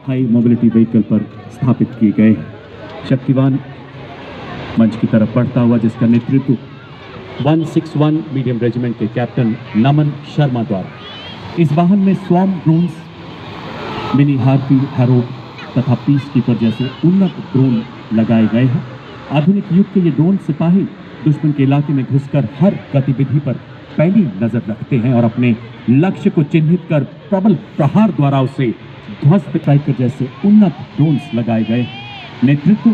High mobility vehicle पर स्थापित किए गए। शक्तिवान मंच की तरफ बढ़ता हुआ जिसका नेतृत्व 161 मीडियम रेजिमेंट के कैप्टन नमन शर्मा द्वारा। इस वाहन में swarm drones, mini harpy, Herod तथा पीस कीपर जैसे उन्नत ड्रोन लगाए गए हैं। आधुनिक युग के ये ड्रोन सिपाही दुश्मन के इलाके में घुसकर हर गतिविधि पर पैनी नजर रखते हैं और अपने लक्ष्य को चिन्हित कर प्रबल प्रहार द्वारा उसे ध्वस्त स्ट्राइकर जैसे उन्नत ड्रोन्स लगाए गए। नेतृत्व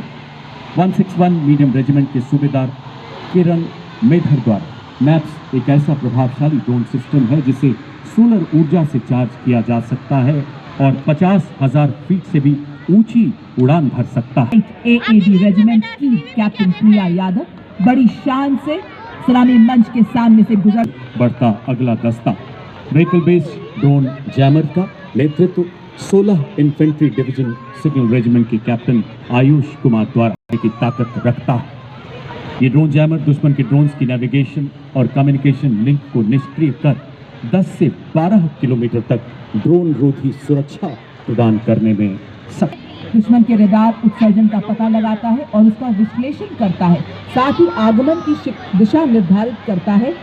161 मीडियम रेजिमेंट के सूबेदार किरण मेधर द्वारा। मैप्स एक ऐसा प्रभावशाली ड्रोन सिस्टम है जिसे सोलर ऊर्जा से चार्ज किया जा सकता है और 50,000 फीट से भी ऊंची उड़ान भर सकता है। एएडी रेजिमेंट की कैप्टन प्रिया यादव बड़ी शान से सलामी मंच के सामने से गुजर। बढ़ता अगला दस्ता व्हीकल बेस्ड ड्रोन जैमर का नेतृत्व 16 इन्फेंट्री डिवीजन सिग्नल रेजिमेंट के कैप्टन आयुष कुमार द्वारा की ताकत रखता है। ये ड्रोन जैमर दुश्मन के ड्रोन्स की नेविगेशन और कम्युनिकेशन लिंक को निष्क्रिय कर 10 से 12 किलोमीटर तक ड्रोन रोधी सुरक्षा प्रदान करने में सक्षम। दुश्मन के रडार उत्सर्जन का पता लगाता है और उसका विश्लेषण करता है, साथ ही आगमन की दिशा निर्धारित करता है।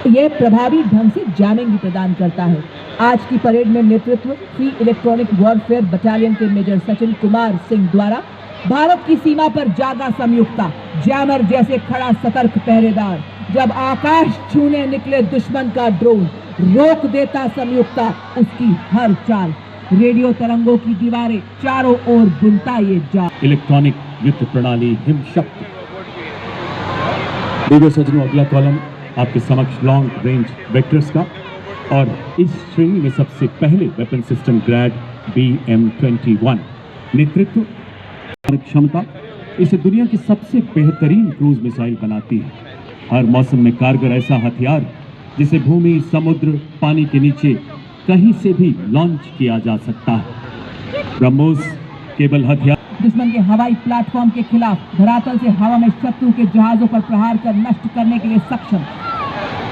यह प्रभावी ढंग से जैमिंग भी प्रदान करता है। आज की परेड में नेतृत्व फ्री इलेक्ट्रॉनिक वॉरफेयर बटालियन के मेजर सचिन कुमार सिंह द्वारा। भारत की सीमा पर जागा संयुक्ता, जैमर जैसे खड़ा सतर्क पहरेदार। जब आकाश छूने निकले दुश्मन का ड्रोन, रोक देता संयुक्ता उसकी हर चाल। रेडियो तरंगों की दीवारें चारों ओर बुनता ये जाल। इलेक्ट्रॉनिक युद्ध प्रणाली हिमशक्ति। देखो सज्जनों, अगला कॉलम आपके समक्ष लॉन्ग रेंज वेक्टर्स का, और इस श्रेणी में सबसे पहले वेपन सिस्टम ग्रैड BM-21। नेतृत्व क्षमता इसे दुनिया की सबसे बेहतरीन क्रूज मिसाइल बनाती है। हर मौसम में कारगर ऐसा हथियार जिसे भूमि, समुद्र, पानी के नीचे कहीं से भी लॉन्च किया जा सकता है। ब्रह्मोस केबल हथियार दुश्मन के हवाई प्लेटफॉर्म के खिलाफ धरातल से हवा में शत्रु के जहाजों पर प्रहार कर नष्ट करने के लिए सक्षम।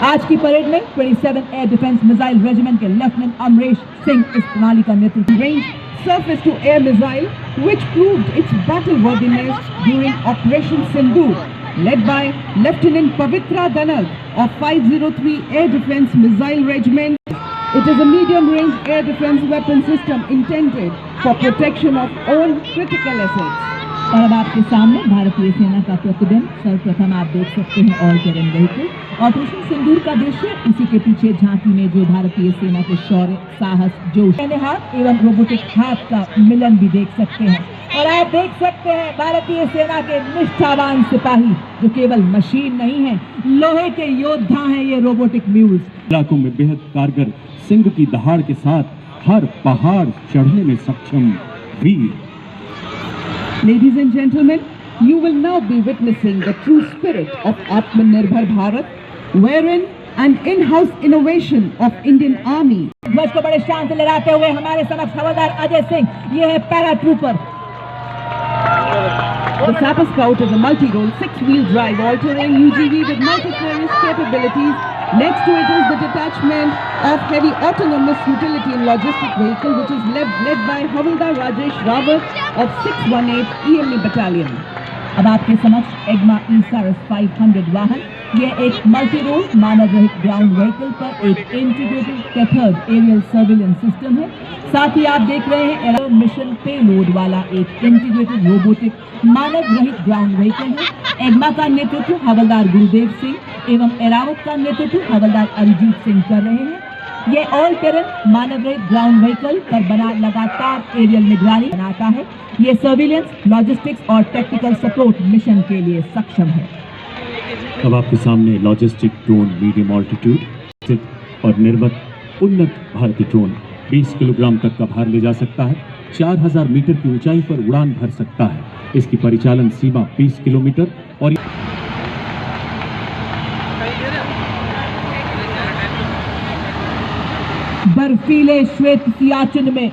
आज की परेड में 27 एयर डिफेंस मिसाइल रेजिमेंट के लेफ्टिनेंट अमरेश सिंह इस प्रणाली का नेतृत्व। Range surface to air missile which proved its battle worthiness during Operation Sindoor, led by Lieutenant Pavitra Danag of 503 Air Defense Missile Regiment. It is a medium-range air defense weapon system intended for protection of all critical assets. और अब आपके सामने भारतीय सेना का प्रतिबिंब सर्वप्रथम आप देख सकते हैं ऑल टेरेन व्हीकल। ऑपरेशन सिंदूर का दृश्य, इसी के पीछे झांकी में जो भारतीय सेना के शौर्य, साहस, जोश, हाथ एवं रोबोटिक हाथ का मिलन भी देख सकते हैं। और आप देख सकते हैं भारतीय सेना के निष्ठावान सिपाही जो केवल मशीन नहीं है, लोहे के योद्धा हैं ये रोबोटिक म्यूल्स। इलाकों में बेहद कारगर सिंह की दहाड़ के साथ हर पहाड़ चढ़ने में सक्षम वीर। Ladies and gentlemen, you will now be witnessing the true spirit of Atmanirbhar Bharat, wherein an in-house innovation of Indian Army. ध्वज को बड़े शान से लहराते हुए हमारे समक्ष हवलदार अजय सिंह, ये है para trooper. The Sapper Scout is a multi-role, 6-wheel drive all-terrain UGV with multifarious capabilities. Next to it is the detachment of heavy autonomous utility and logistic vehicle, which is led by Havildar Rajesh Rawat of 618 EME Battalion. अब आपके समक्ष एग्मा ESARAS 500 वाहन, ये एक multi role मानव रहित ground vehicle पर एक integrated tethered aerial surveillance system है। साथ ही आप देख रहे हैं एरो मिशन पेलोड वाला एक इंटीग्रेटेड रोबोटिक मानव रहित ग्राउंड व्हीकल है। एग्मा का नेतृत्व हवलदार गुरुदेव सिंह एवं एरावत का नेतृत्व हवलदार अरिजीत सिंह कर रहे हैं। ये ऑल टेरेन मानव रहित ग्राउंड व्हीकल पर बना लगातार एरियल निगरानी बनाता है। ये सर्विलेंस, लॉजिस्टिक्स और टेक्निकल सपोर्ट मिशन के लिए सक्षम है। अब आपके सामने लॉजिस्टिक ड्रोन मीडियम ऑल्टीट्यूड और निर्मित उन्नत भारतीय ड्रोन 20 किलोग्राम तक का भार ले जा सकता है, 4000 मीटर की ऊंचाई पर उड़ान भर सकता है। इसकी परिचालन सीमा 20 किलोमीटर और बर्फीले श्वेत सियाचिन में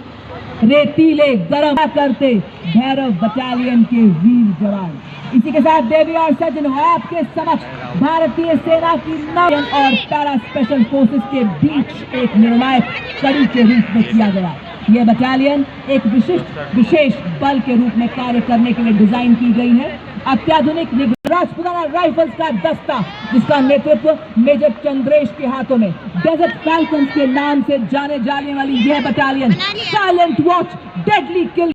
रेतीले गरम करते भैरव बटालियन के वीर जवान। इसी के साथ देवी और सज्जनों, आपके समक्ष भारतीय सेना की नौसेना और पैरा स्पेशल फोर्सेस के बीच एक निर्णायक कड़ी के रूप में किया गया। यह बटालियन एक विशेष बल के रूप में कार्य करने के लिए डिजाइन की गई है। अत्याधुनिक राजपुताना राइफल्स का दस्ता, जिसका नेतृत्व मेजर चंद्रेश के हाथों में, डेजर्ट फैल्कन्स के नाम से जाने जाने वाली यह बटालियन साइलेंट वॉच, डेडली किल